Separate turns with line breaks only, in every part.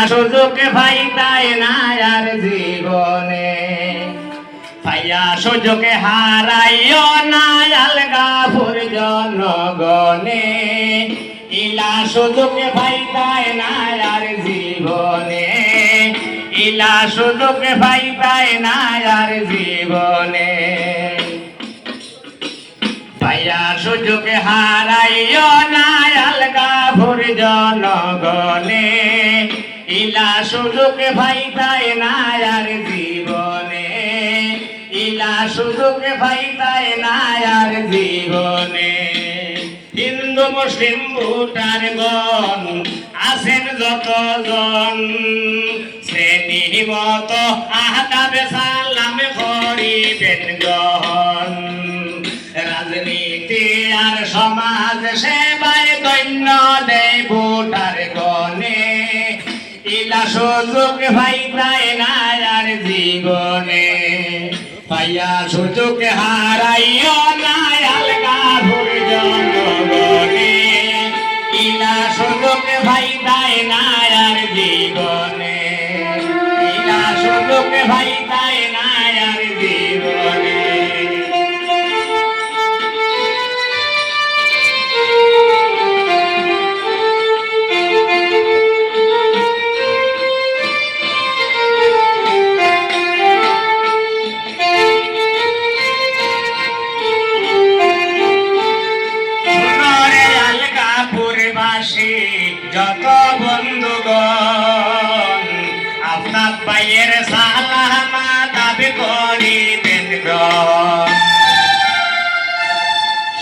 সুযোগ পাইতাই না আর জীবনে পাইয়া সুযোগ হারাইও না আলগাপুর জনগণে ইলা সুযোগ পাইতাই না আর জীবনে ইলা সুযোগ পাইতাই না আর জীবনে পাইয়া সুযোগ হারাইও না আলগাপুর জনগণে ইলা সুযোগ পাইতাই না আর জীবনে ইলা সুযোগ পাইতাই না আর জীবনে হিন্দু মুসলিম ভোটার গণ আছেন যতজন শ্রেণী মত আহতাবে সালাম করিবেন গ্রহণ রাজনীতি আর সমাজ সেবায় দৈন্য দেয় ভোটার গণে ইলা সুযোগ পাইতাই না আর জীবনে পাইয়া সুযোগ হারাইও না আলগাপুর জনগণে ইলা সুযোগ পাইতাই না আর জীবনে ইলা সুযোগ পাইতাই না আর জীবনে যত বন্ধুগণ আপনার পায়ের সালামা দাবি করিবেন গ্রহণ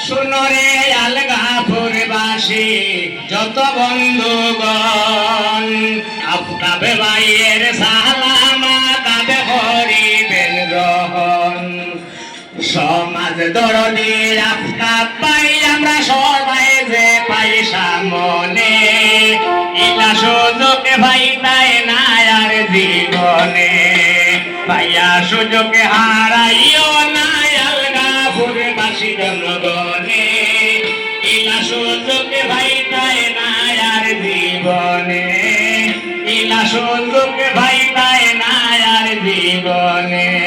শুনরে আলগাপুরবাসী যত বন্ধুগণ আপনার পায়ের সালামা দাবি করিবেন গ্রহণ সমাজ দরদি আপনার পাই আমরা সবাই যে পাই সামনে ইলা সুযোগ পাইতাই না আর জীবনে পাইয়া সুযোগ হারাইও না আলগাপুরবাসী জনগণে ইলা সুযোগ পাইতাই না আর জীবনে ইলা সুযোগ পাইতাই না আর জীবনে